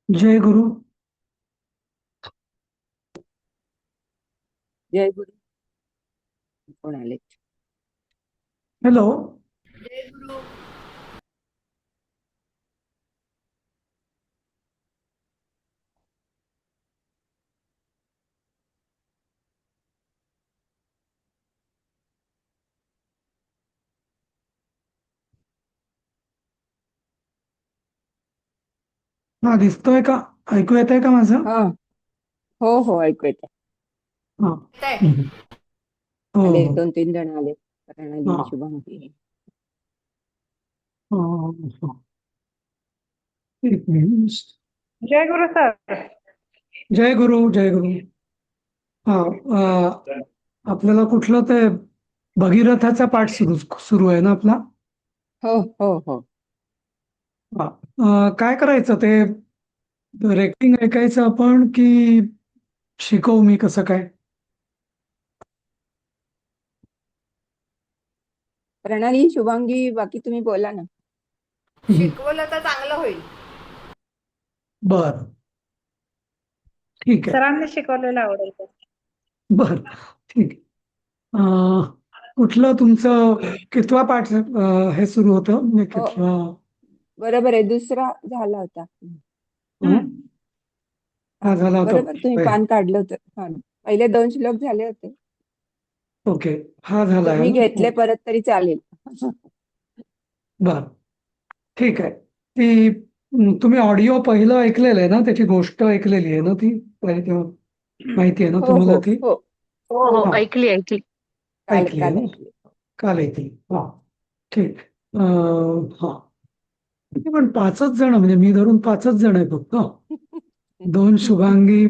जय गुरु. जय गुरु. कोण आले? हॅलो. जय गुरु. हा, दिसतोय का? ऐकू येत आहे का माझं? हा. हो हो, ऐकू येत हा. आहे. हम्म. हो आले, हो. 2-3 जण आले. हा. प्रणाली, शुभांगी. हा, हा. एक मिनिट. जय गुरु सर. जय गुरु, जय गुरु. हा. आपल्याला कुठलं ते भगीरथाचा पाठ सुरू सुरू आहे ना आपला? हो हो हो. हा. काय करायचं ते? रेकॉर्डिंग ऐकायचं आपण की शिकवू मी कसं काय? प्रणाली, शुभांगी, बाकी तुम्ही बोला ना. हम्म. शिकवलं तर चांगलं होईल. बरं. ठीक आहे. सरांनी शिकवलेलं आवडेल का? बरं. ठीक आहे. कुठलं तुमचं कितवा पाठ हे सुरू होतं म्हणजे हो, कितवा? बरोबर आहे. दुसरा झाला होता. हं? हा, झाला होता. बरोबर, तुम्ही पान काढलं होतं. हा. पहिले 2 श्लोक झाले होते. ओके. हा झाला आहे तुम्ही ना? घेतले ओके. परत तरी चालेल. बर. ठीक आहे. ती तुम्ही ऑडिओ पहिलं ऐकलेलं आहे ना? त्याची गोष्ट ऐकलेली आहे ना ती? पहिले तेव्हा माहिती आहे ना हो तुम्हाला हो ती? हो हो. हो, हा, ऐकली ऐकली. काल ऐकली आहे काल ना? ऐकले. काल ऐकली. हा. ठीक. हा. पण 5च जण, म्हणजे मी धरून 5च जण आहे फक्त. 2 शुभांगी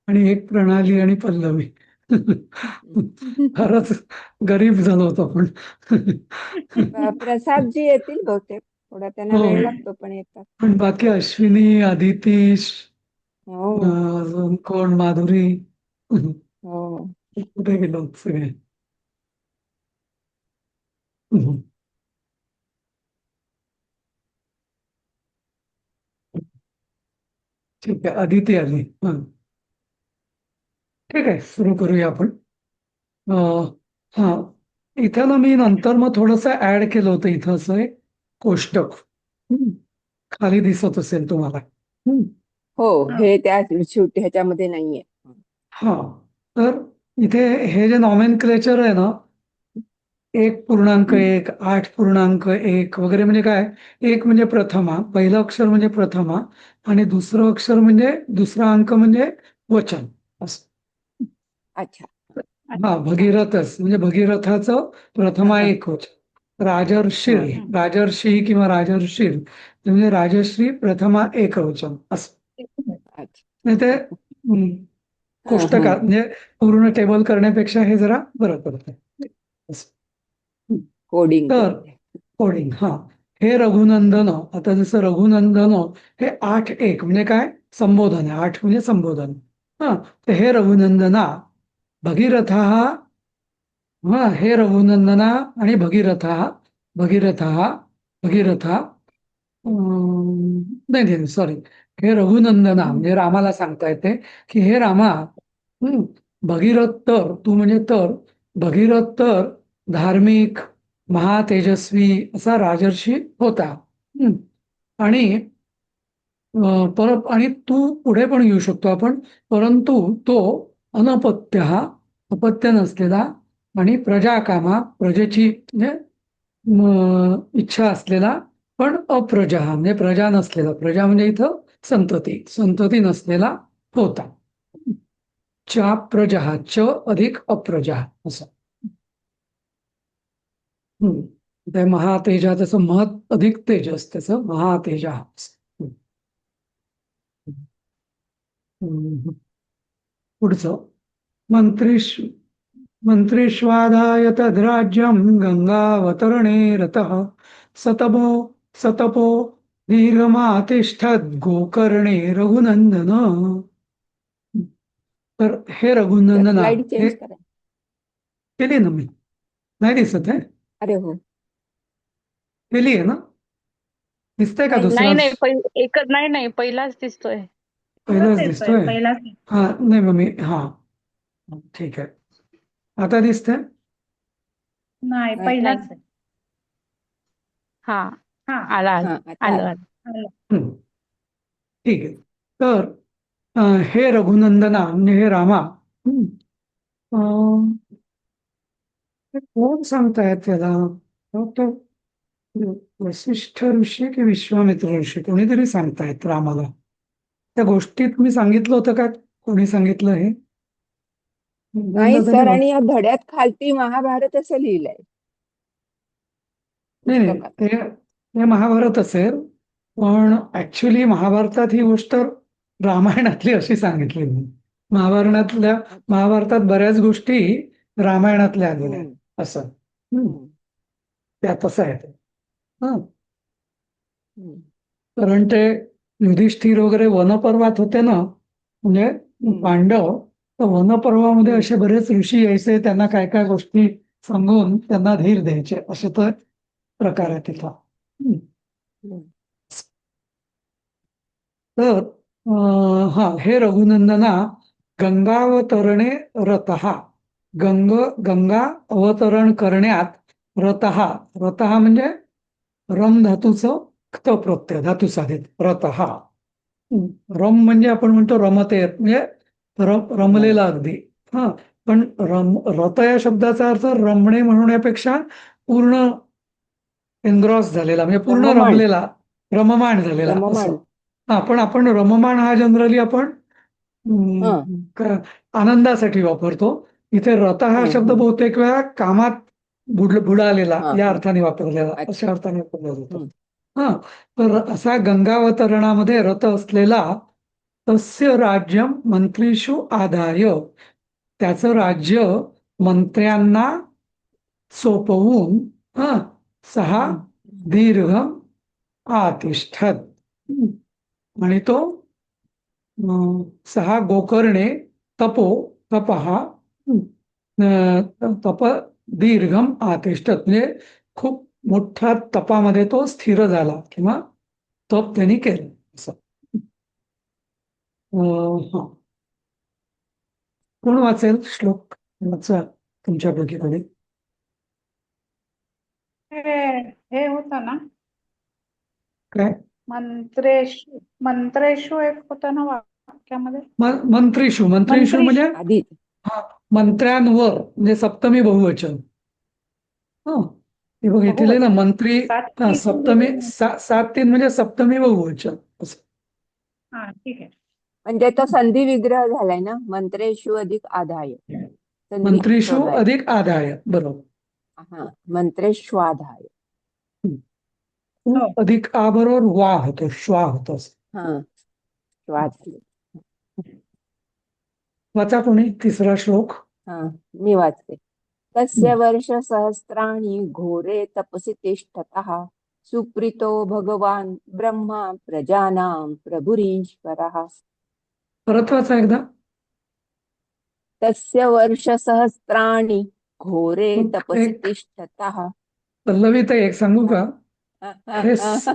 आणि 1 प्रणाली आणि पल्लवी. फारच गरीब झालो होतो आपण. प्रसाद जी येतील बहुतेक. थोडा त्यांना हो. वेळ लागतो, पण येतात. पण बाकी अश्विनी, अदिती, हो अजून कोण, माधुरी, हो. कुठे गेलो सगळे? ठीक आहे, अदिती आली. ठीक आहे, सुरू करूया आपण. हा. इथं ना मी नंतर मग थोडस ऍड केलं होतं, इथं असं एक कोष्टक. हम्म. खाली दिसत असेल तुम्हाला. हम्म. हो, हे त्या शेवटी ह्याच्यामध्ये नाहीये. हा. तर इथे हे जे नॉमेनक्लेचर आहे ना, 1.1, 8.1 वगैरे, म्हणजे काय? एक म्हणजे प्रथमा, पहिलं अक्षर म्हणजे प्रथमा, आणि दुसरं अक्षर म्हणजे दुसरा अंक म्हणजे वचन असं. अच्छा. हा, भगीरथच म्हणजे भगीरथाचं हा प्रथमा हा एक वचन. राजर्षीर, हा. राजर्षी किंवा राजर्षीर म्हणजे राजश्री प्रथमा एकवचन असं. अच्छा. म्हणजे ते हा हा. कोष्टकात म्हणजे पूर्ण टेबल करण्यापेक्षा हे जरा बरं पडतं असं. कोडिंग तर केलेलं आहे. कोडिंग, हा. हे रघुनंदन, आता जसं रघुनंदन हे 8.1 म्हणजे काय? संबोधन आहे. 8 म्हणजे संबोधन. हा. तर हे रघुनंदना भगीरथ, हा, हे रघुनंदना आणि भगीरथा, भगीरथा, भगीरथा, नाही नाही, सॉरी. हे रघुनंदना म्हणजे रामाला सांगता येते की हे रामा, हम्म, भगीरथ तर, तू म्हणजे तर, भगीरथ तर धार्मिक, महातेजस्वी असा राजर्षी होता. आणि आणि तू पुढे पण येऊ शकतो आपण, परंतु तो अनपत्य, हा, अपत्य नसलेला, आणि प्रजाकामा, प्रजेची म्हणजे इच्छा असलेला, पण अप्रजा, म्हणजे प्रजा नसलेला, प्रजा म्हणजे इथं संतती, संतती नसलेला होता. चा प्रजा, च अधिक अप्रजा असं. ते महातेजा, त्याचं महत् अधिक तेजस, त्याचं महातेजा. हम्म. पुढचं. मंत्रीश मंत्रीष्वादाय तद्राज्यं गंगावतरणे रतः सतपो सतपो दीर्घमातिष्ठद् गोकर्णे रघुनंदन. तर हे त्या रघुनंदना, स्लाइड हे चेंज करा. केली ना मी? नाही दिसत आहे? अरे हो. केली आहे ना? दिसतंय का नाही नाही नाही दुसराच एकच नाही नाही पहिलाच दिसतोय. पहिलाच येतोय दिसतोय पहिलाच. हा नाही मग मी हा ठीक आहे आता दिसतंय नाही नाही. पहिलाच आहे. हा हा आला आलं हा आता आलं आलं. आलं. आलं. हम्म, ठीक आहे तर हे रघुनंदना म्हणजे हे रामा हम्म, अं, हे कोण सांगतायत त्याला तो वसिष्ठ ऋषी की विश्वामित्र ऋषी कोणीतरी सांगतायत रामाला त्या गोष्टी तुम्ही सांगितलं होतं का कोणी सांगितलं हे नाही दोनदा तरी सर, आणि या धड्यात खालती महाभारत असं लिहिलंय नाही नाही पुस्तकात. ते महाभारत असेल पण ऍक्च्युली महाभारतात ही गोष्ट रामायणातली अशी सांगितलेली महाभारतात बऱ्याच गोष्टी रामायणातल्या आलेल्या आहेत हम्म, असं हम्म, हम्म, त्या तसं आहे ते हा हम्म, कारण ते युधिष्ठिर वगैरे वनपर्वात होते ना म्हणजे हम्म, पांडव तर वनपर्वामध्ये हम्म, असे बरेच ऋषी यायचे त्यांना काय काय गोष्टी सांगून त्यांना धीर द्यायचे असे तर प्रकार आहे तिथं हम्म. हम्म, तर हा हे रघुनंदना गंगावतरणे रतहा गंगा अवतरण करण्यात रतहा रतहा म्हणजे रम धातूचं क्त प्रत्यय धातू साधित रतहा रम म्हणजे आपण म्हणतो रमते म्हणजे रमलेला अगदी हा पण रत या शब्दाचा अर्थ रमणे म्हणण्यापेक्षा पूर्ण एनग्रॉस झालेला म्हणजे पूर्ण रममाण रमलेला रममाण झालेला असं रममाण. हा पण आपण रममाण हा जनरली आपण हा आनंदासाठी वापरतो इथे रथ हा हम्म, शब्द हम्म, बहुतेक वेळा कामात बुडालेला हा या हा अर्थाने वापरलेला अच्छा. अशा अर्थाने वापरला जातो हम्म, हा तर असा गंगावतरणामध्ये रथ असलेला तस्य राज्यम मंत्रीषु आदाय त्याचं राज्य मंत्र्यांना सोपवून हा सहा हम्म, दीर्घ आतिष्ठत आणि तो सहा गोकर्णे तपहा तप दीर्घम आतिष्ठत म्हणजे खूप मोठ्या तपामध्ये तो स्थिर झाला किंवा तप त्यांनी केलं असं हा कोण वाचेल श्लोक वाचा तुमच्यापैकी कोणी हे होतं ना काय मंत्रेशू एक होतं ना वाक्यामध्ये. मंत्रीषु म्हणजे मंत्रीशू. आधी हा मंत्र्यांवर म्हणजे सप्तमी बहुवचन हा हे बघ इथे ना बहुवचन. मंत्री हा 7 सप्तमी 7-3 म्हणजे सप्तमी बहुवचन असं हा ठीक आहे. म्हणजे तो संधी विग्रह झालाय ना, मंत्रेषु अधिक आदाय संधी मंत्रीषु ठेवलाय. अधिक आदाय बरोबर हा मंत्रेश्वाधाय. हो अधिक आ बरोबर वा होतो श्वा होतो असं. हा श्वाधाय. वाचा कोणी तिसरा श्लोक हा मी वाचते. तस्य वर्ष सहस्राणि घोरे तपसि तिष्ठतः सुप्रीतो भगवान ब्रह्मा प्रजानां प्रभुरीश्वरः. परत वाचा एकदा तस्य वर्ष सहस्राणि घोरे तपसि एक तिष्ठतः. पल्लवी तर एक सांगू का हे सहस्र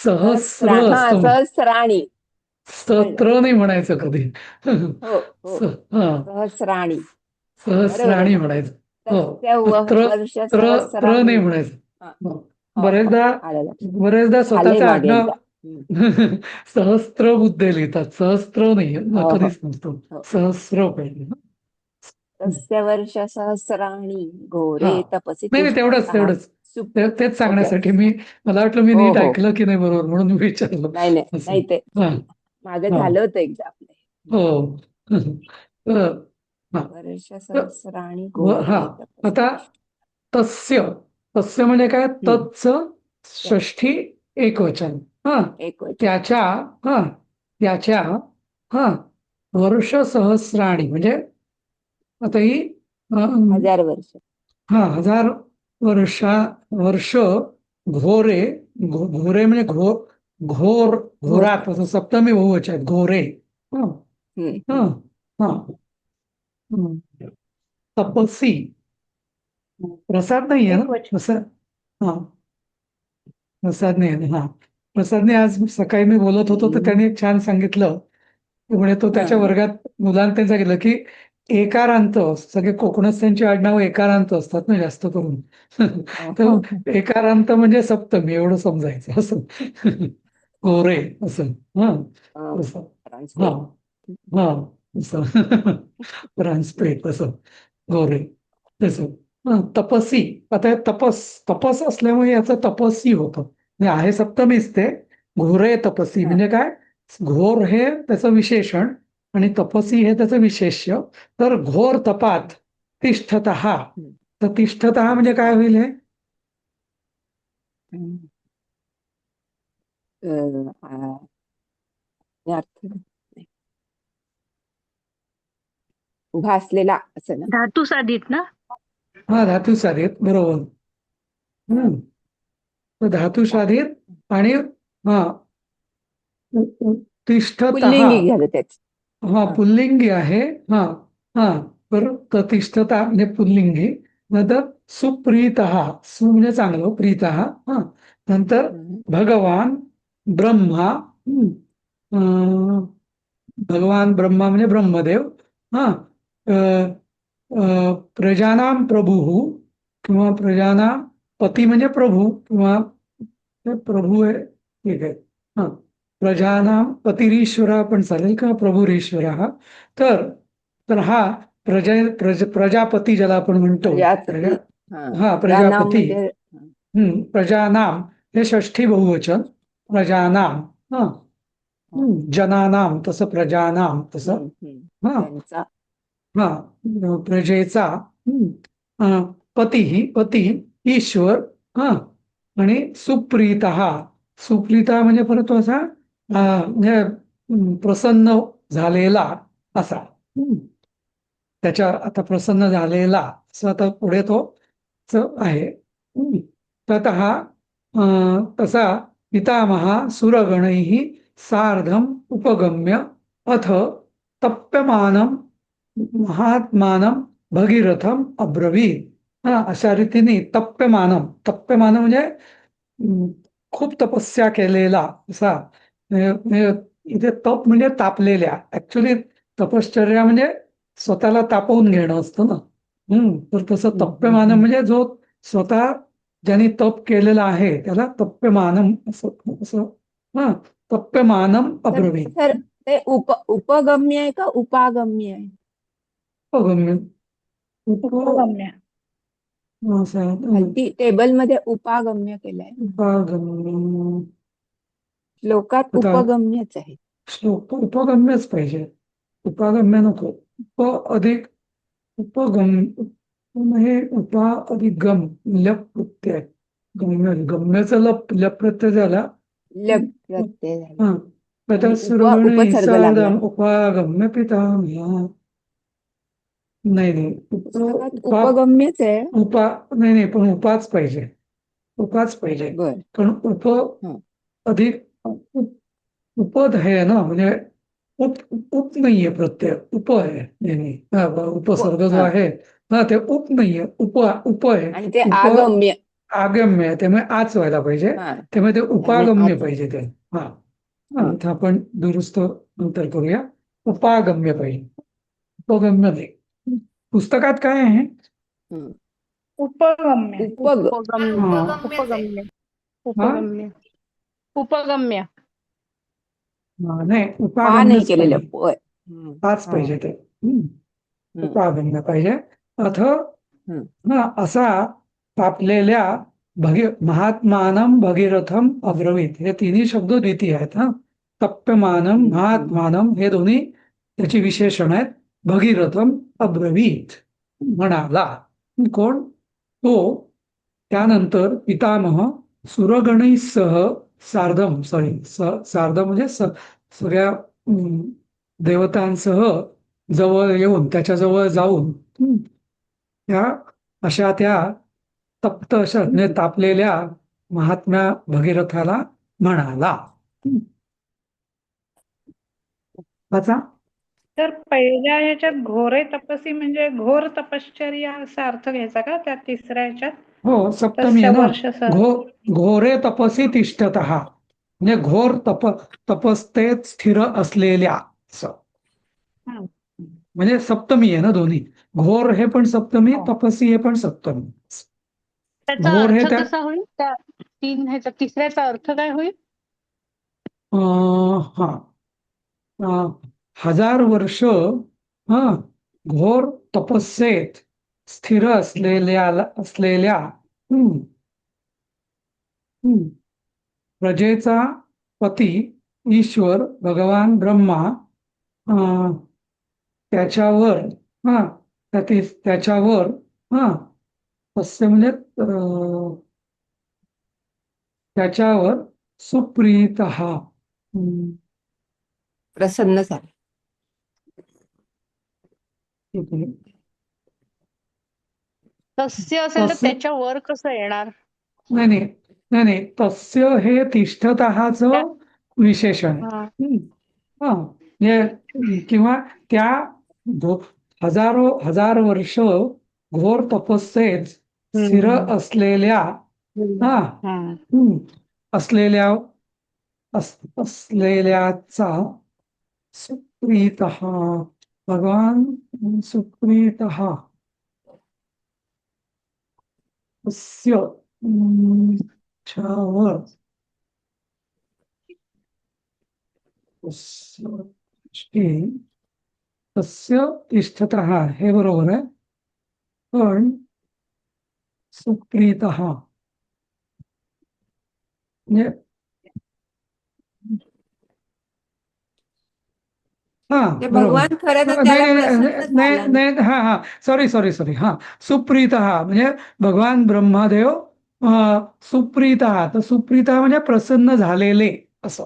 असतं सहस्राणि कळलं. स्तोत्र नाही म्हणायचं कधी हो हो हा सहस्राणि बरोबर आहे सहस्राणी ना. म्हणायचं तस्य हो वर्ष त्र नाही सहस्राणि. म्हणायचं हा, हो. हो हो बरेचदा आलं लक्षात. बरेचदा झालंय स्वतःचं मागे आडनाव एकदा. सहस्त्र बुद्धे लिहितात सहस्त्र नाही हो हो कधीच नसतो हो. सहस्र पाहिजे तस्य वर्ष सहस्राणि हा घोरे तपसि नाही नाही तिष्ठतः तेवढंच सुप तेच ओके. सांगण्यासाठी मला वाटलं मी हो नीट हो ऐकलं की नाही बरोबर म्हणून मी विचारलं नाही नाही असं नाही ते हा मागे हा झालं होतं एकदा आपलं. हो हा वर्ष तर सहस्राणि हा घोरे तपसि आता तिष्ठतः. तस्य तस्य म्हणजे काय हम्म. तत्स षष्ठी एकवचन हा एक वचन. त्याच्या हा त्याच्या हा वर्ष सहस्राणी म्हणजे आता ही अं, 1000 वर्ष. हा 1000 वर्ष घोरे घोरे म्हणजे घोर घोर घोरात असं तपस्या. सप्तमी बहुवचन आहेत घोरे हा हा हम्म. हा हं. तपसी प्रसाद नाही आहे ना एक वचन. प्रसाद हा प्रसादने हा प्रसादने आज सकाळी मी बोलत होतो तर त्याने एक छान सांगितलं. म्हणजे तो त्याच्या हा. वर्गात मुलांना त्यांनी सांगितलं की एकारांत सगळे कोकणस्थांची आडनावं एकारांत असतात ना जास्त करून. हो. तर एकारांत म्हणजे सप्तमी एवढं समजायचं असं. गोरे असं हा असं हा ट्रान्सलेट. हा असं. रानस्पेट असं गोरे तसं. तपसी आता हे तपस असल्यामुळे याचं तपसी होतं. म्हणजे आहे सप्तमीच ते. घोरे तपसी हा. म्हणजे काय? घोर हे त्याचं विशेषण आणि तपसी हे त्याचं विशेष्य. तर घोर तपात तिष्ठत. हम्म. तर तिष्ठत म्हणजे काय हा. होईल हे? हम्म. हे अर्थ नाही. उभा असलेला असं ना. धातू साधित ना. हा धातू साधित बरोबर. हा. हम्म तर धातू साधित आणि हा तिष्ठत. पुल्लिंगी झालं त्याच. हा हा. पुल्लिंगी आहे. हा हा बरोबर. तिष्ठता म्हणजे पुल्लिंगी. नंतर सुप्रीत. सु म्हणजे चांगलं. प्रीत. हा नंतर हम्म. भगवान ब्रह्मा. भगवान ब्रह्मा म्हणजे ब्रह्मदेव. हा अ, प्रजानाम प्रभू किंवा प्रजाना पती म्हणजे प्रभू किंवा ते प्रभू आहे. ठीक आहे. हा प्रजानाम पतिरीश्वरा पण चालेल किंवा प्रभुरीश्वरा. तर तर हा प्रजापती ज्याला आपण म्हणतो. प्रजापती. हा. हा या नाम प्रजापती. म्हणजे प्रजानाम हे षष्ठी बहुवचन. प्रजानाम. हा जनानाम तसं प्रजानाम तसं. हा त्यांचा. हा प्रजेचा. पती ईश्वर. हा आणि सुप्रीत. सुप्रीत म्हणजे परत तो असा म्हणजे प्रसन्न झालेला असा. त्याच्या आता प्रसन्न झालेला असं आता पुढे तो आहे. तत तसा पितामहा सुरगणैः सार्धम उपगम्य अथ तप्यमानम महात्मानं भगीरथम अब्रवीत. अशा रीतीने तप्यमानम म्हणजे अं, खूप तपस्या केलेला असा. म्हणजे इथे तप म्हणजे तापलेल्या. ऍक्च्युली तपश्चर्या म्हणजे स्वतःला तापवून घेणं असतं ना. तर तसं तप्यमानम म्हणजे जो स्वतः ज्यांनी तप केलेला आहे त्याला तप्यमानम असं असं. हा तप्यमानम तर अब्रवीत. सर ते उपगम्य आहे का उपागम्य आहे? उपगम्य. उपगम्य. खालती टेबल मध्ये उपागम्य केलंय. उपगम्य. श्लोकात आता उपगम्यच आहे. श्लोक उपगम्यच पाहिजे. उपागम्य नको. अधिक हे उपा अधिक गम लप प्रत्यय. गम्याचा लप प्रत्यय झाला. लग प्रत्यय झाला हा आता आणि सुरगणी उपसर्ग लागला. साधम उपागम्य पितामह. नाही नाही पुस्तकात उपगम्यच आहे. नाही नाही पण उपाच पाहिजे. उपाच पाहिजे. बर. पण हं. अधिक उपद आहे ना. म्हणजे उप नाहीये प्रत्यय. आहे नेहमी. उपसर्ग जो हा. आहे ते उप नाहीये. उप आहे. आणि ते उप आगम्य. आगम्य आहे. त्यामुळे आच व्हायला पाहिजे. हा. त्यामुळे ते त्यामुळे उपागम्य आज. पाहिजे ते. हा हं. आता आपण दुरुस्त नंतर करूया. उपागम्य पाहिजे. उपगम्य नाही. पुस्तकात काय आहे? हं. उपगम्य. उपगम्य. हा उपगम्य. हा उपगम्य. उपगम्य. नाही पा नाही उपागम्यच केलेलं पाहिजे. पोय. पाच पाहिजे ते. उपागम्य पाहिजे. अथ हं. असा तापलेल्या महात्मानं भगीरथम अब्रवीत. हे तिन्ही शब्द द्वितीय आहेत. तप्यमानम महात्मानम हे दोन्ही त्याची विशेषण आहेत. भगीरथम अब्रवीत म्हणाला. कोण? तो त्यानंतर पितामह सुरगणैसह सार्धम सार्धम म्हणजे सगळ्या देवतांसह जवळ येऊन त्याच्याजवळ जाऊन त्या अशा त्या तप्त अशा म्हणजे तापलेल्या महात्म्या भगीरथाला म्हणाला. वाचा. तर पहिल्या ह्याच्यात घोरे तपसी म्हणजे घोर तपश्चर्या असा अर्थ घ्यायचा का त्या तिसऱ्या ह्याच्यात? हो सप्तमी तस्य आहे ना. वर्ष घोरे तपसी तिष्ठतः म्हणजे घोर तपस्तेत स्थिर असलेल्या असं. म्हणजे सप्तमी आहे ना दोन्ही. घोर हे पण सप्तमी, हो. तपसी हे पण सप्तमी. त्याचा घोर हे अर्थ त्या कसा होईल त्या ह्याचा तिसऱ्याचा अर्थ काय होईल? हा 1000 वर्ष हा घोर तपस्येत स्थिर असलेल्या हम्म, हम्म, प्रजेचा पती ईश्वर भगवान ब्रह्मा त्याच्यावर हा त्याच्यावर हा तस्य म्हणजे त्याच्यावर सुप्रीत प्रसन्न झाले. तस्य असेल तर तस्य त्याच्यावर कसं येणार? नाही नाही नाही नाही तस्य हे तिष्ठतःच त्या- विशेषण आहे. हा. हा म्हणजे किंवा त्या हजार वर्ष घोर तपस्येत स्थिर हम्म. असलेल्या हा हा. असलेल्या असलेल्याचा सुप्रीत भगवान सुप्रीत तस्य च्यावर तस्य तिष्ठतः हे बरोबर आहे पण सुप्रीत म्हणजे हा ते बरोबर. भगवान खरं तर नाही त्याला नाही प्रसन्न नाही झाला. नाही हा हा सॉरी हा सुप्रीत म्हणजे भगवान ब्रह्मदेव सुप्रीत तर सुप्रीत म्हणजे प्रसन्न झालेले असं.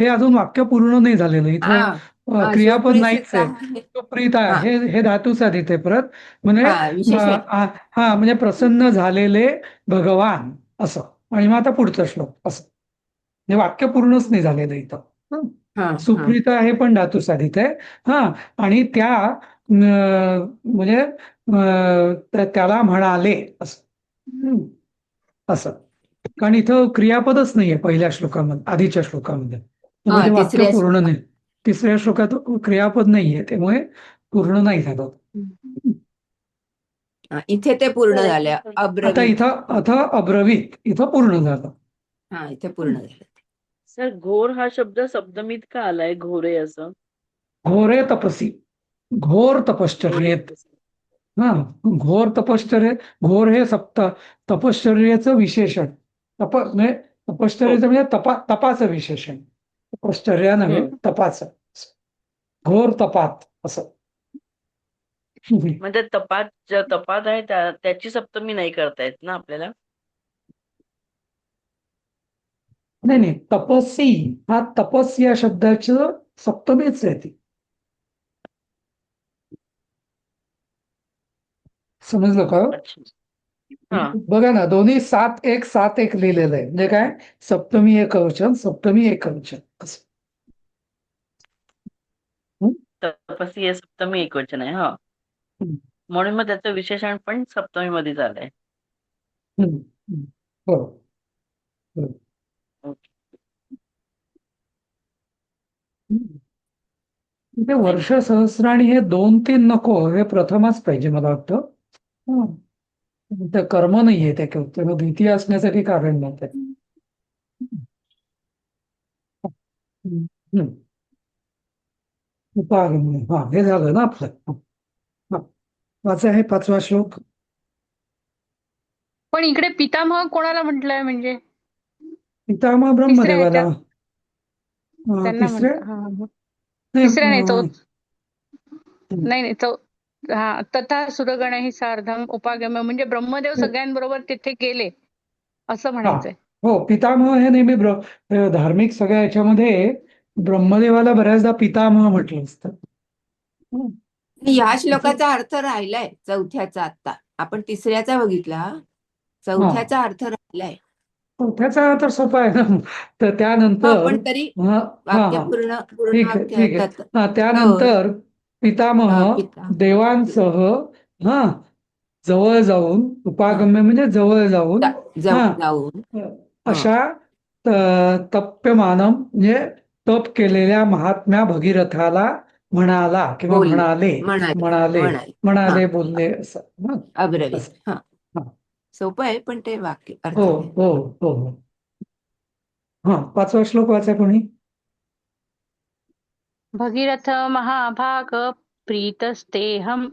हे अजून वाक्य पूर्ण नाही झालेलं हा इथं. हा क्रियापद नाहीच सुप्रीसित आहे. आहे. सुप्रीत हा हे धातूसाधित आहे परत म्हणजे हा विशेषण. हा म्हणजे प्रसन्न झालेले भगवान असं. आणि मग आता पुढचा श्लोक असं म्हणजे वाक्य पूर्णच नाही झालेलं इथं. हा हा सुप्रीत हे पण धातूसाधित आहे. हा आणि त्या म्हणजे त्याला म्हणाले असं. असं कारण इथं क्रियापदच नाहीये पहिल्या श्लोकामध्ये आधीच्या श्लोकामध्ये त्यामुळे हा ते वाक्य तिसऱ्या पूर्ण श्लोकात. नाही. तिसऱ्या श्लोकात क्रियापद नाहीये त्यामुळे पूर्ण नाही झालं. इथे ते पूर्ण झाले. आता अब्रवीत. इथं अब्रवीत इथं पूर्ण झालं. हा इथे पूर्ण झालं. सर घोर हा शब्द सप्तमीत का आलाय घोरे असं? घोरे तपसी घोर तपश्चर्येत हा घोर तपश्चर्य घोर हे तपश्चर्याचं विशेषण म्हणजे तपश्चर्याचं म्हणजे तपाचं विशेषण. तपश्चर्या नव्हे तपाचं घोर तपात असं. म्हणजे तपात आहे त्याची सप्तमी नाही करता येत ना आपल्याला? नाही तपसी हा तपस या शब्दाचं सप्तमीच आहे ती. समजलं का? अच्छा. हा. बघा ना दोन्ही 7-1 लिहिलेलं आहे म्हणजे काय सप्तमी एकवचन सप्तमी एकवचन असं. तपसी हे सप्तमी एकवचन आहे. हा म्हणून मग त्याचं विशेषण पण सप्तमी मध्ये झालंय. हो. ते वर्ष सहस्राणी हे 2-3 नको हे प्रथमच पाहिजे मला वाटतं. ते कर्म नाहीये त्या द्वितीय असण्यासाठी कारण नाही. उपागम्य हा हे झालं ना आपलं. वाचा आहे 5वा श्लोक. पण इकडे पितामह कोणाला म्हटलंय म्हणजे पितामह तिसऱ्या ब्रह्मदेवाला. ह्याच्यात त्यांना तिसऱ्या म्हणतात. नाही तिसऱ्या नाही नाही तो हा तथा सुरगणही सार्धम उपागम्य म्हणजे ब्रह्मदेव सगळ्यांबरोबर तिथे गेले असं हा म्हणायचंय. हो पितामह हे नेहमी धार्मिक सगळ्या याच्यामध्ये ब्रह्मदेवाला बऱ्याचदा पितामह म्हटलं असतं. या श्लोकाचा अर्थ राहिलाय चौथ्याचा. आता आपण तिसऱ्याचा बघितला. चौथ्याचा अर्थ राहिलाय. चौथ्याचा तर सोपा आहे ना. तर त्यानंतर पण तरी हा वाक्य हा पूर्ण ठीक आहे ठीक आहे. वाक्य हा त्यानंतर पितामह पिता देवांसह हा जवळ जाऊन, उपागम्य म्हणजे जवळ जाऊन, जवळ हा जाऊन अशा तप्यमानम म्हणजे तप केलेल्या महात्म्या भगीरथाला म्हणाला किंवा बोलले म्हणाले म्हणाले म्हणाले म्हणाले हा म्हणाले बोलले असं अब्रवीत असं. हा हा. सोपं आहे पण ते वाक्य हो अर्थ नाही. हो हो हो. हा 5वा श्लोक वाचा कोणी. भगीरथ महाभाग प्रीतस्तेऽहं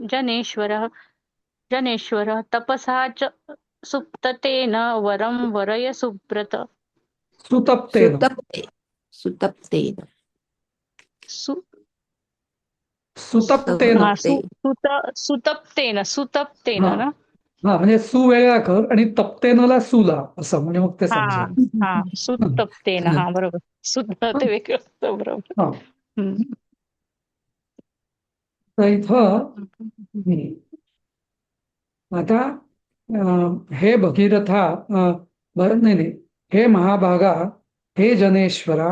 जनेश्वर तपसा च सुप्ततेन वरं वरय सुब्रत सुतप्तेन सुतप्तेन सु सुतप्तेन हा सुतप्ते सुतप्तेन हा ना. हा म्हणजे सु वेगळा कर आणि तप्तेनला सुला असं म्हणजे मग ते हा समजेल. हा सुतप्तेन हा बरोबर. सुत ते वेगळं असतं बरोबर. हा. तर इथं आता हे भगीरथा बरं नाही नाही, हे महाभागा, हे जनेश्वरा,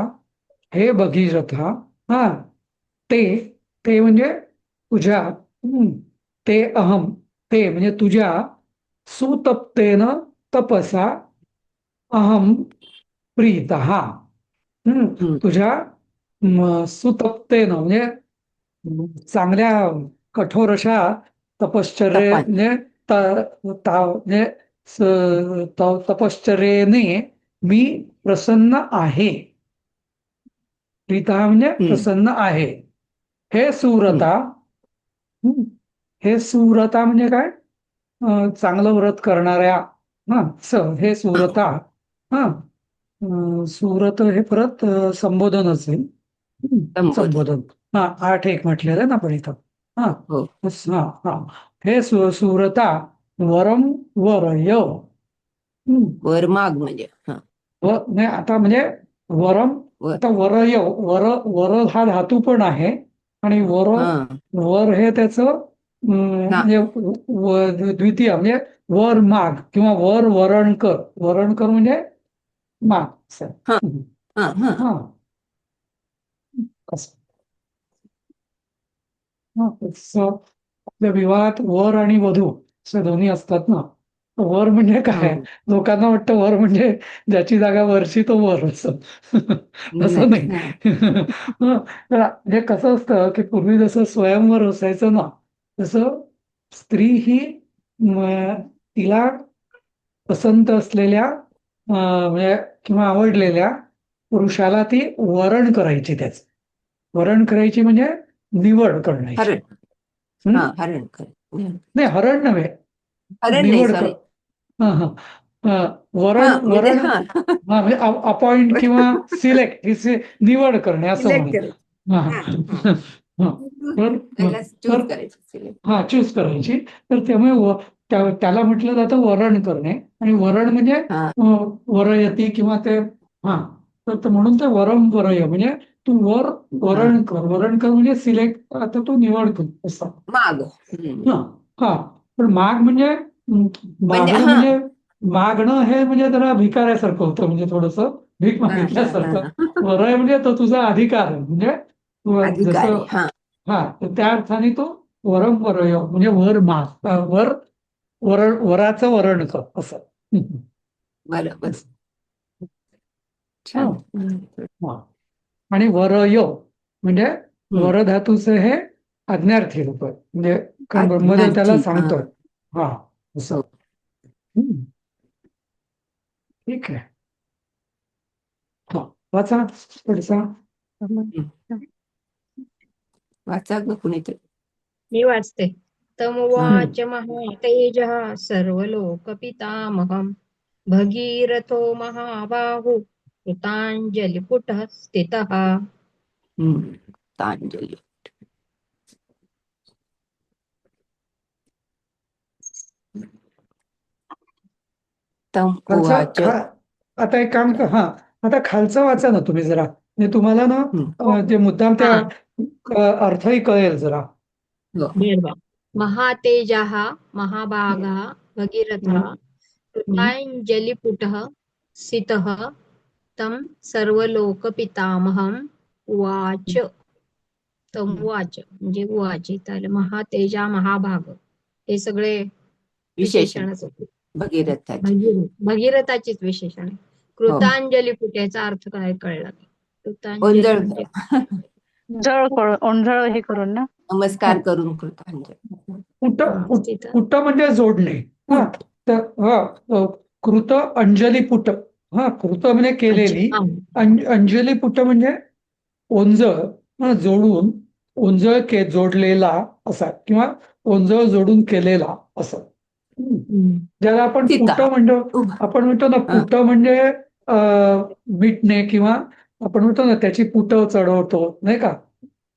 हे भगीरथा, हा ते ते म्हणजे तुझ्या, ते अहम, ते म्हणजे तुझ्या सुतप्तेन तपसा अहम प्रीतः, तुझ्या सुतप्तेन म्हणजे चांगल्या कठोर अशा तपास तपश्चर्येने म्हणजे तपश्चर्येने मी प्रसन्न आहे. प्रीता म्हणजे प्रसन्न आहे. हे सुव्रता, हे सुव्रता म्हणजे काय, चांगलं व्रत करणाऱ्या, हे सुव्रता, हा सुव्रत हे परत संबोधन असेल. संबोधन संबोधन, हा 8-1 म्हटलेलं आहे ना आपण इथं. हा हो हा हा हे सुव्रता वरम वरय, वरमाग म्हणजे हा नाही आता म्हणजे वरम, वर आता वरय, वर हा धातू पण आहे आणि हा वर हे त्याचं ना म्हणजे द्वितीय म्हणजे वर माग किंवा वरणकर म्हणजे माग असं. हा हा हा हा असं. आपल्या विवाहात वर आणि वधू असे दोन्ही असतात ना. वर म्हणजे काय, हो लोकांना वाटतं वर म्हणजे ज्याची जागा वरची तो वर, असं असं नाही नाही. हा म्हणजे कसं असतं की पूर्वी जसं स्वयंवर असायचं ना, तसं स्त्री ही तिला पसंत असलेल्या म्हणजे किंवा आवडलेल्या पुरुषाला ती वरण करायची, त्याच वरण करायची म्हणजे निवड करण्याची. हरण हरण कर नाही हरण नव्हे, हरण नाही निवड कर. सॉरी हा हा हा वरण म्हणजे वरण हा हा म्हणजे अपॉइंट किंवा सिलेक्ट ही निवड करणे असं सिलेक्ट म्हणत. करायचं हा हा हा हा तर त्याला तर चूज करायचं सिलेक्ट हा चूज करायची. तर त्यामुळे त्याला म्हटलं जातं वरण करणे, आणि वरण म्हणजे हा वरयती किंवा ते, हा तर म्हणून ते वरम वरय म्हणजे तू हा वरण कर म्हणजे सिलेक्ट, आता तू निवड कर असं. माग हा हा पण माग म्हणजे म्हणजे मागणं हा म्हणजे मागणं हे म्हणजे जरा भिकाऱ्यासारखं होतं, म्हणजे थोडस भीक हा हा मागितल्यासारखं. हा वरय म्हणजे तो तुझा अधिकार आहे, म्हणजे तू अधिकारी जसं, हा हा तर त्या अर्थाने तो वरम वरय म्हणजे वर माग, वराचं वरण कर असं. बरोबर हा छान हा आणि वरय म्हणजे वर धातूचं हे आज्ञार्थी रूप आहे, म्हणजे कारण ब्रह्मदेव त्याला आज्ञार्थी हा सांगतोय. हा असं. हो ठीक आहे. हा वाचा पुढचा. वाचा ग कुणीतरी मी वाचते. हम्म. तमुवाच महातेजः सर्वलोकपितामहं भगीरथो महाबाहु कृताञ्जलिपुटः स्थितः. तांजली तम खालचं उवाच आता एक काम कर, हा आता खालचं वाचा ना तुम्ही जरा, म्हणजे तुम्हाला ना हो. जे मुद्दाम त्या हा अर्थही कळेल जरा. बरोबर. महातेजः महाभागः भगीरथः हम्म, हम्म, कृताञ्जलिपुटः सितः तं सर्वलोकपितामहम् उवाच. तमुवाच म्हणजे उवाच इथं आलं. महातेजा महाभाग हे सगळे विशेषण विशेषणच होते. भगीरथाचे. भगीरथाचीच विशेषण आहे. कृतांजली पुट्याचा अर्थ काय कळला का? कृतांजली ओंजळ म्हणजे ओंजळ हे करून ना. नमस्कार करून कृतांजली. पुट म्हणजे जोडणे. हा तर कृत अंजली पुट. हा कृत म्हणजे केलेली. अंजली पुट म्हणजे ओंजळ जोडून ओंजळ जोडलेला असा किंवा ओंजळ जोडून केलेला असं. ज्याला आपण सीता. पुट म्हणतो. उभा. आपण म्हणतो ना पुट म्हणजे विटणे किंवा आपण म्हणतो ना त्याची पुट चढवतो नाही का.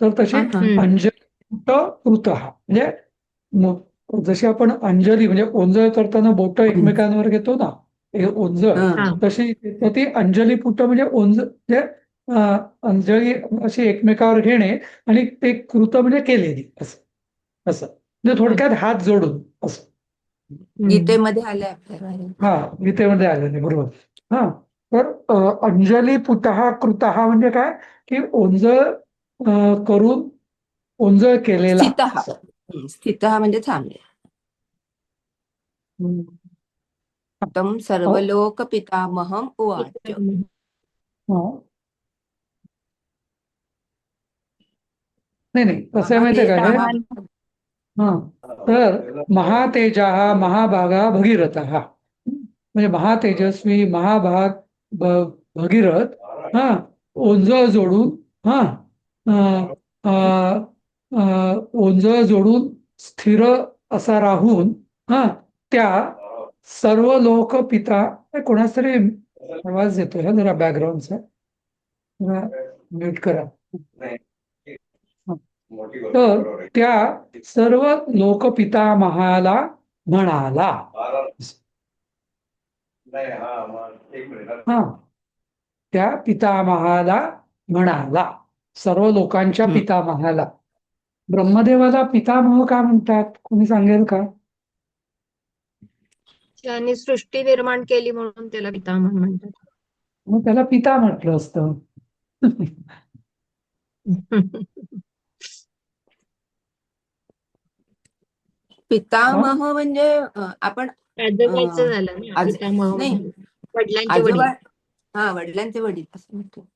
तर तशी अंजली पुट कृत म्हणजे जशी आपण अंजली म्हणजे ओंजळ करताना बोट एकमेकांवर घेतो ना ओंजळ तशी ती अंजली पुट म्हणजे ओंजळ अंजली अशी एकमेकावर घेणे आणि ते कृत म्हणजे केलेली असं असं म्हणजे थोडक्यात हात जोडून असं. गीतेमध्ये आलंय आपल्याला. हा गीतेमध्ये आलेले बरोबर. हा तर अंजली पुटहा कृतहा म्हणजे काय की ओंजळ करून ओंजळ केलेला. स्थितः म्हणजे थांबले. तं सर्वलोक पितामहं उवाच. नाही कसं आहे माहितीये का हे. हा तर महातेजा महाभागा भगीरथ म्हणजे महातेजस्वी महाभाग भगीरथ हा ओंजळ जोडून हा ओंजळ जोडून स्थिर असा राहून हा त्या सर्व लोक पिता कोणाच तरी आवाज येतोय हा जरा बॅकग्राऊंडचा म्यूट करा. तर त्या सर्व लोकपितामहाला म्हणाला. हा त्या पितामहाला म्हणाला सर्व लोकांच्या पितामहाला. ब्रह्मदेवाला पितामह का म्हणतात कोणी सांगेल का? त्यांनी सृष्टी निर्माण केली म्हणून त्याला पितामह म्हणतात. मग त्याला पिता म्हटलं असतं. पितामह म्हणजे आपण आजोबाचं झालं ना पितामह नाही म्हणजे वडिलांचे आजोबा. वडील. हा वडिलांचे वडील असं म्हणतो.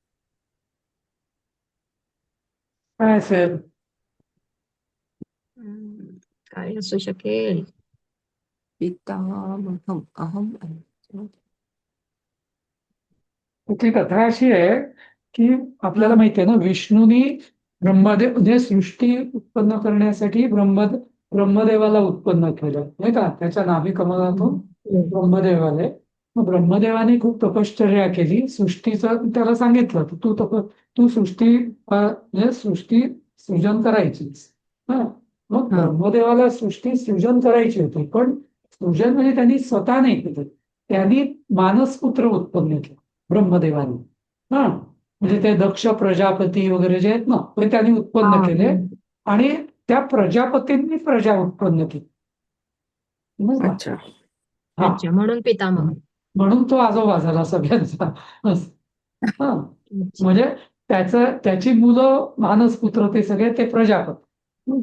काय असेल काय असू शकेल? पितामहं अहम. त्याची कथा अशी आहे की आपल्याला माहिती आहे ना विष्णूनी ब्रह्मदेव म्हणजे सृष्टी उत्पन्न करण्यासाठी ब्रह्मदेवाला उत्पन्न केलं नाही का. त्याच्या नाभी कमलातून ब्रह्मदेव आले. मग ब्रह्मदेवाने खूप तपश्चर्या केली. सृष्टीचं त्याला सांगितलं तू सृष्टी म्हणजे सृष्टी सृजन करायचीच. हा मग ब्रह्मदेवाला सृष्टी सृजन करायची होती पण सृजन म्हणजे त्यांनी स्वतः नाही केलं. त्यांनी मानसपुत्र उत्पन्न केलं ब्रह्मदेवाने. हा म्हणजे ते दक्ष प्रजापती वगैरे जे आहेत ना ते त्यांनी उत्पन्न केले आणि त्या प्रजापतींनी प्रजा उत्पन्न केली. अच्छा म्हणून पितामह. म्हणून तो आजोबा झाला सगळ्यांचा. म्हणजे त्याची मुलं मानसपुत्र ते सगळे ते प्रजापती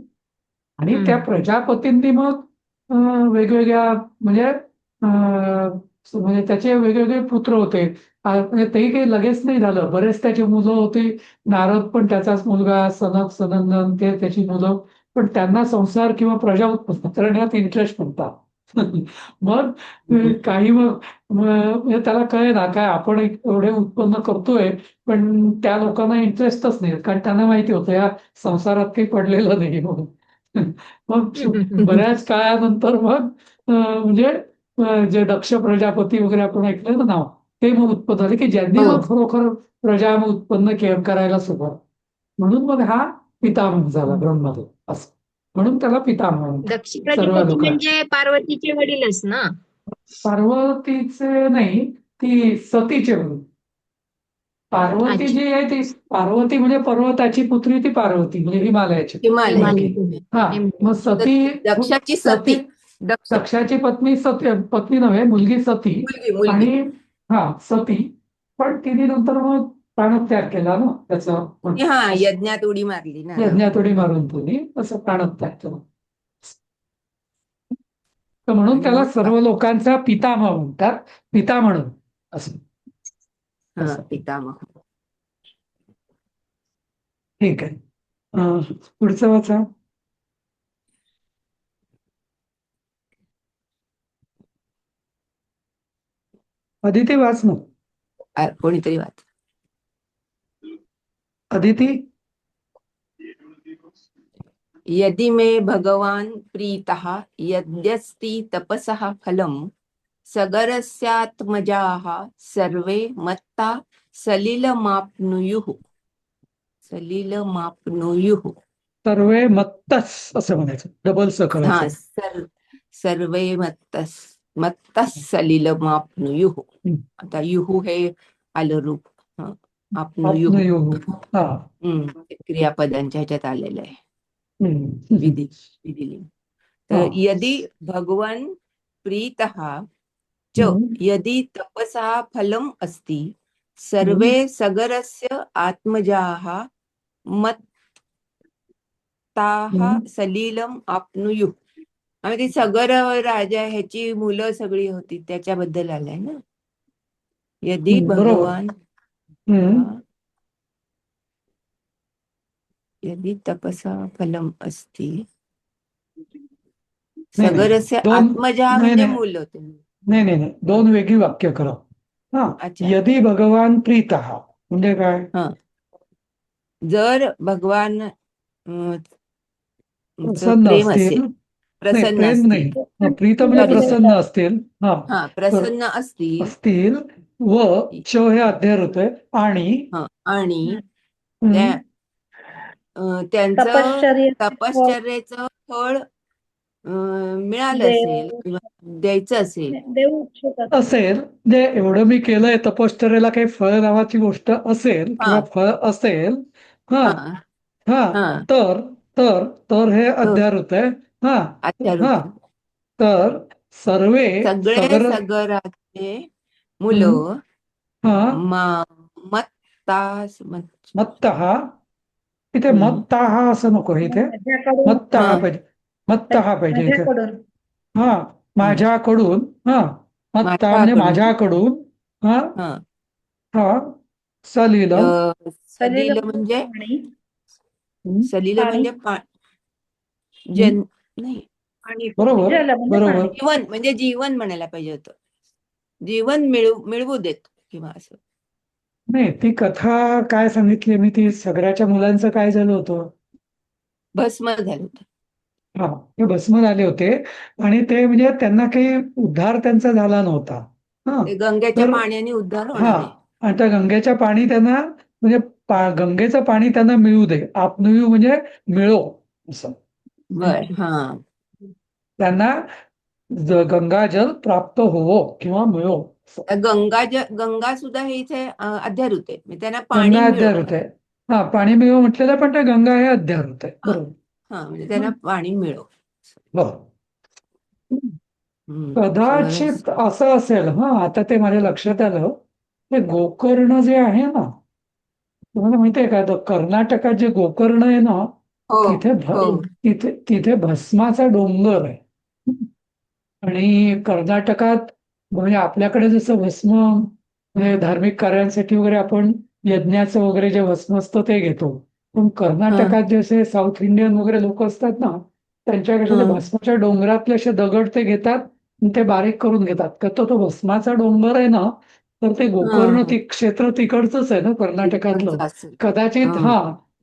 आणि त्या प्रजापतींनी मग वेगवेगळ्या म्हणजे त्याचे वेगवेगळे पुत्र होते. म्हणजे तेही काही लगेच नाही झालं. बरेच त्याची मुलं होती. नारद पण त्याचाच मुलगा सनक सनंदन ते त्याची मुलं पण त्यांना संसार किंवा प्रजा उत्पन्न करण्यात इंटरेस्ट नव्हता. मग काही मग त्याला कळे ना काय आपण एवढे उत्पन्न करतोय पण त्या लोकांना इंटरेस्टच नाही कारण त्यांना माहिती होतं या संसारात काही पडलेलं नाही म्हणून. मग बऱ्याच काळानंतर मग म्हणजे जे दक्ष प्रजापती वगैरे आपण ऐकलं ना नाव ते मग उत्पन्न झाले की ज्यांनी मग खरोखर प्रजा उत्पन्न करायला सुरुवात म्हणून मग हा पितामह झाला ब्रह्मदेव असं म्हणून त्याला पितामह. दक्ष प्रजापती म्हणजे पार्वतीचे वडीलच ना. पार्वतीचे नाही ती सतीचे वडील. पार्वती जी आहे ती पार्वती म्हणजे पर्वताची पुत्री ती पार्वती म्हणजे हिमालयाची. हा मग सती दक्षाची सती. दक्षाची पत्नी नव्हे मुलगी सती आणि सती पण तिने नंतर मग प्राणत्याग केला ना त्याचा. यज्ञात उडी मारली ना. यज्ञात उडी मारून तिने असं प्राणत्याग केला. तर म्हणून आणि त्याला मग सर्व लोकांचा पितामह म्हणतात, पिता म्हणून असं. असं. पितामह. ठीक आहे. पुढचं वाचा. अदिती वाच ना. कोणीतरी वाच. अदिती. यदि मे भगवान प्रीतः यद्यस्ति तपसः फलं सगरस्यात्मजाः सर्वे मत्ता सलिलमाप्नुयुः. सलिलमाप्नुयुः. सर्वे मत्तस असं म्हणायचं, डबल स हा करायचं. सर्वे मत्तः सलिलमाप्नुयुः. आता युः हे आलं रूप. आप्नुयुः. आप्नुयुः. हा. ते क्रियापदांच्या ह्याच्यात आलेलं आहे. हम्म. विधिलिंग. तर हा. यदि भगवान प्रीतः च हम्म. यदि तपसा फलम अस्ति सर्वे सगरस्य आत्मजाः मत्ताः सलिलम आप्नुयुः. आणि ती सगर राजा ह्याची मुलं सगळी होती त्याच्याबद्दल आलंय ना. यदि बरोबर. भगवान यदि तपसा फलम अस्ति नाही, नाही. सगरस्य दोन आत्मजा नाही म्हणजे नाही मुलं. नाही नाही नाही, दोन वेगळी वाक्य करा. हा. अच्छा. यदि भगवान प्रीतः म्हणजे काय? जर भगवान प्रसन्न प्रेम असतील. असेल, नाही, प्रसन्न प्रेम असतील, नाही, प्रीत म्हणजे Sorry, sorry. प्रसन्न असतील. प्रसन्न असतील असतील व च हे अध्याय होतंय आणि आणि त्यांचं तपश्चर्येचं फळ मिळालं असेल किंवा द्यायचं असेल असेल, जे एवढं मी केलंय तपश्चर्याला काही फळ नावाची गोष्ट असेल किंवा फळ असेल, तर तर तर हे अध्याय होतंय. तर सर्वे सगळे सगराचे मुलं मत्तः. इथे मत्तः असं नको, इथे मत्तः पाहिजे. मत्तः पाहिजे इथे. माझ्याकडून. मत्तः म्हणजे माझ्याकडून. सलिलम. सलिल म्हणजे नाही, बरोबर बरोबर. जीवन म्हणजे जीवन म्हणायला पाहिजे होतं. जीवन मिळवू देत किंवा असं. नाही, ती कथा काय सांगितली मी, ती सगळ्याच्या मुलांचं काय झालं होतं? भस्म झालं होतं. ते भस्म झाले होते आणि ते म्हणजे त्यांना काही उद्धार त्यांचा झाला नव्हता. ते गंगेच्या पाण्याने उद्धार होणार आहे. आणि त्या गंगेच्या पाणी त्यांना म्हणजे गंगेचं पाणी त्यांना मिळू दे. आपनुयू म्हणजे मिळो असं. त्यांना गंगाजल प्राप्त होवो किंवा मिळो. गंगा सुद्धा हे इथे अध्यारूत आहे. त्यांना पाणी गंगा मिळो. अध्यारूत आहे. पाणी मिळो म्हटलेलं, पण ते गंगा हे अध्यारूत आहे. बरोबर. म्हणजे त्यांना पाणी मिळो. कदाचित असं असेल. आता ते माझ्या लक्षात आलं, ते गोकर्ण जे आहे ना, तुम्हाला माहितीये का, कर्नाटकात जे गोकर्ण आहे ना, तिथे भस्माचा डोंगर आहे. आणि कर्नाटकात म्हणजे आपल्याकडे जसं भस्म म्हणजे धार्मिक कार्यांसाठी वगैरे आपण यज्ञाचं वगैरे जे भस्म असतं ते घेतो, पण कर्नाटकात जसे साऊथ इंडियन वगैरे लोक असतात ना, त्यांच्याकडे भस्माच्या डोंगरातले असे दगड ते घेतात, ते बारीक करून घेतात. तर तो भस्माचा डोंगर आहे ना, तर ते गोकर्ण क्षेत्र तिकडचंच आहे ना कर्नाटकातलं. कदाचित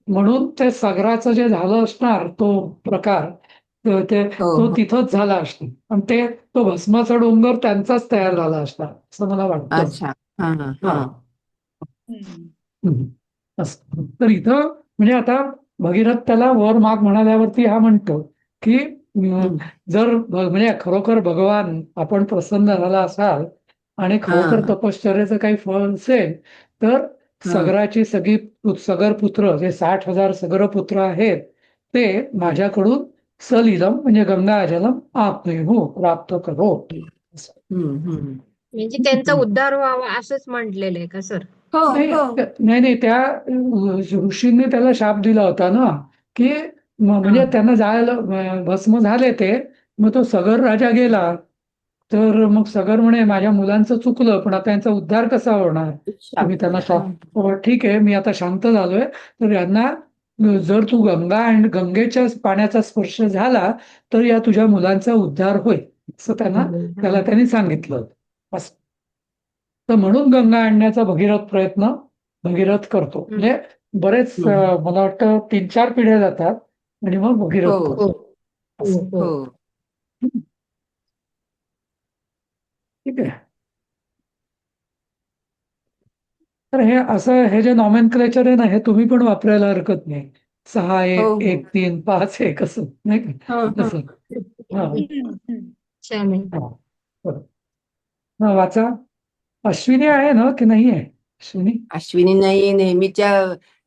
म्हणून ते सगराचं जे झालं असणार तो प्रकार, तो तिथंच झाला असणार. आणि तो भस्माचा डोंगर त्यांचाच तयार झाला असणार असं मला वाटतं. तर इथं म्हणजे आता भगीरथ त्याला वर माग म्हणाल्यावरती म्हणतो की जर म्हणजे खरोखर भगवान आपण प्रसन्न झाला असाल आणि खरोखर तपश्चर्याचं काही फळ असेल, तर सगराची सगर पुत्र जे 60,000 सगर पुत्र आहेत ते माझ्याकडून सलिलम म्हणजे गंगाजलम आपनुयुः प्राप्त करो. म्हणजे त्यांचा उद्धार व्हावा असंच म्हटलेलं आहे का सर? नाही, त्या ऋषींनी त्याला शाप दिला होता ना, की म्हणजे त्यांना जायला भस्म झाले ते, मग तो सगर राजा गेला, तर मग सगर म्हणे माझ्या मुलांचं चुकलं, पण आता यांचा उद्धार कसा होणार? तुम्ही त्यांना ठीक आहे, मी आता शांत झालोय, तर यांना जर तू गंगा आणि गंगेच्या पाण्याचा स्पर्श झाला तर या तुझ्या मुलांचा उद्धार होईल, असं त्याला त्यांनी सांगितलं. असं तर म्हणून गंगा आणण्याचा भगीरथ प्रयत्न भगीरथ करतो. म्हणजे बरेच मला वाटतं 3-4 पिढ्या जातात आणि मग भगीरथ हो करतो. असं. हो ठीक आहे. तर हे जे नॉमेनक्लेचर आहे ना, हे तुम्ही पण वापरायला हरकत नाही. 6-1, हो 1-3, 5-1 असं नाही का? हो असं. हा चालेल. हा बरं. हा, वाचा. अश्विनी आहे ना की नाही आहे? अश्विनी अश्विनी नाही, नेहमीच्या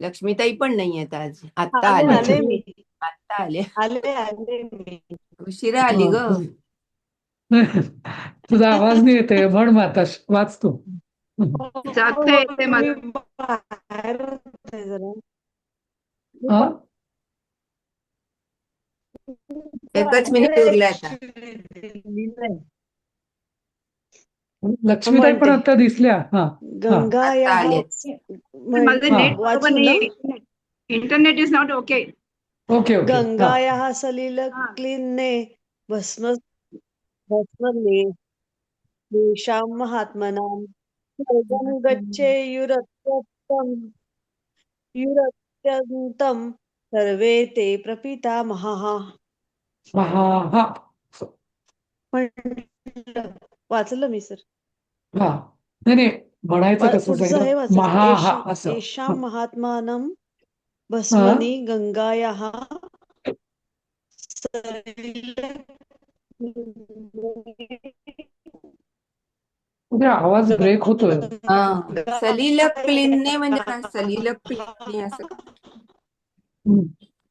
लक्ष्मीताई पण नाही आहेत आज. आता आले आले आले मी आता आले. आले मी उशिरा आली ग. तुझा आवाज नाही येते, म्हण माता, वाच तू. जाते येते मी बाहेर होते जरा हा? एकच मिनिट उरलं आता. दिलंय. लक्ष्मीताई पण म्हणते. आता दिसल्या. हा हा गंगा आता या आलेच. माझं हा. नेट बरोबर वाचू ना नाही, internet is not okay. Okay okay. हा गंगा या सलिल क्लीनने भस्मले येषां महात्मनां स्वर्गं युरत्यन्तं सर्वे ते प्रपितामहाः. हा हा म्हटलं वाचलं मी सर. हा नाही नाही, म्हणायचं कसं पुढचं हे सांगितलं? वाचलं महा हा असं. येषां महात्मानं हा. भस्मनि गंगायाः सलिल म्हणजे आवाज ब्रेक होतोय. हा, सलिल क्लीनने म्हणजे काय? सलिल क्लीनने असं का?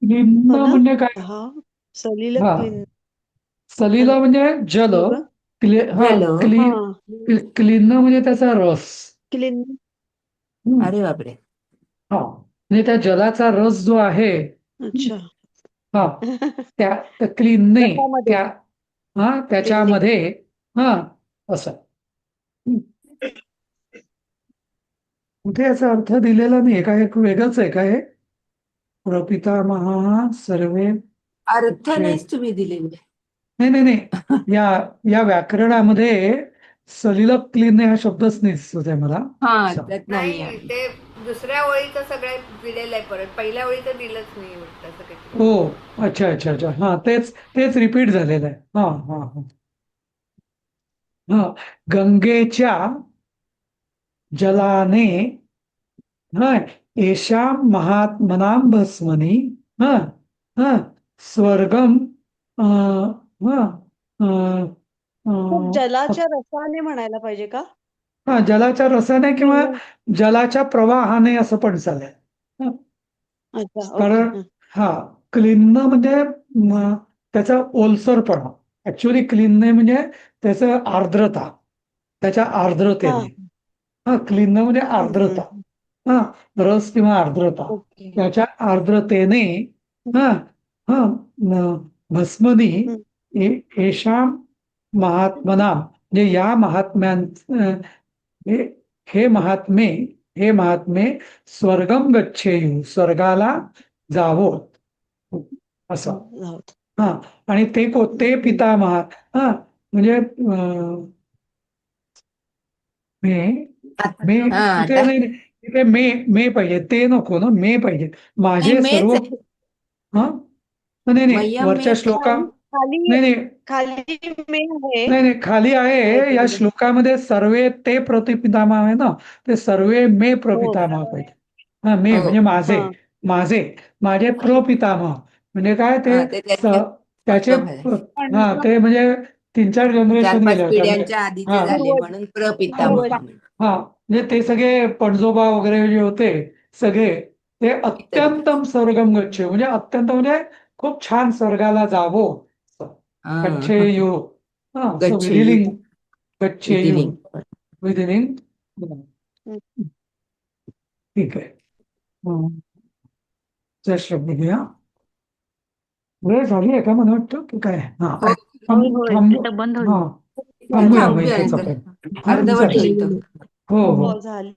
लिंब हो ना म्हणजे काय? हा सलिल हा, क्लीन सलिल म्हणजे जल. हो का? जल. क्लीन म्हणजे त्याचा रस. क्लीन अरे बापरे. हा, म्हणजे त्या जलाचा रस जो आहे, अच्छा हा, त्या क्लीनने रसामध्ये त्याच्यामध्ये हा असं. कुठे याचा अर्थ दिलेला नाही, काय एक वेगळंच आहे काय? प्रपितामहा सर्वे. अर्थ नाहीच तुम्ही दिलेले. नाही नाही नाही, या व्याकरणामध्ये सलिल क्लीन हा शब्दच नाही दिसत आहे मला. हा, अच्छा. त्यात नाही. ते दुसऱ्या ओळीचं सगळं दिलेलं आहे, परत पहिल्या ओळीचं दिलंच नाही वाटतं असं काही. हो, अच्छा अच्छा अच्छा. हा, तेच रिपीट झालेलं आहे. हा हा हा हा. गंगेच्या जलाने हा येषां महात्मनां भस्मनि हा हा स्वर्गम हा खूप जलाच्या रसाने म्हणायला पाहिजे का? हा, जलाच्या रसाने किंवा जलाच्या प्रवाहाने असं पण चालेल. हा, अच्छा ओके कारण हा, क्लीन म्हणजे त्याचा ओलसरपणा. ऍक्च्युअली क्लीन म्हणजे त्याचं आर्द्रता, त्याच्या आर्द्रतेने. हा, क्लीन म्हणजे आर्द्रता. हा, रस किंवा आर्द्रता, ओके त्याच्या आर्द्रतेने हा हा भस्मनी येषां महात्मना, म्हणजे या हे हे महात्मे हे महात्मे स्वर्गम गच्छेयु, स्वर्गाला जावो असं. हा, आणि ते पितामहा. हा, म्हणजे मे हा, तिथे आता नाही, तिथे मे पाहिजे, ते नको ना, मे पाहिजे. नाही, माझे मेच सर्व आहे. हा नाही नाही, मय्यम वरच्या मेच आहे. श्लोका खाली नाही नाही खाली मे आहे नाही नाही, खाली आहे या श्लोकामध्ये सर्वे ते प्रपितामह आहे ना, ते सर्वे मे प्रपितामह पाहिजे. हा, मे हो. म्हणजे माझे प्रपितामह म्हणजे काय? हा, ते त्याचे त्याचे हा, ते म्हणजे 3-4 जनरेशन गेले 4-5 होते. पिढ्यांच्या आधीचे हा झाले म्हणून प्रपितामह. हा, म्हणजे ते सगळे पणजोबा वगैरे जे होते सगळे, ते अत्यंतम स्वर्गम गच्छ, म्हणजे अत्यंत म्हणजे खूप छान स्वर्गाला जावो. हा. गच्छेयु. हा, गच्छेयु. विधिलिंग गच्छेयु विधिलिंग. विधिलिंग. ठीक आहे. जय श्री बघूया. वेळ झाली आहे का? मला वाटतं की काय? हा, हो, थांबू इथं बंद होईल. हा थांबूया मग थांबूया इथेच नंतर. आपण. हा, अर्धवट चालेल. होईल तो. हो हो हो झाली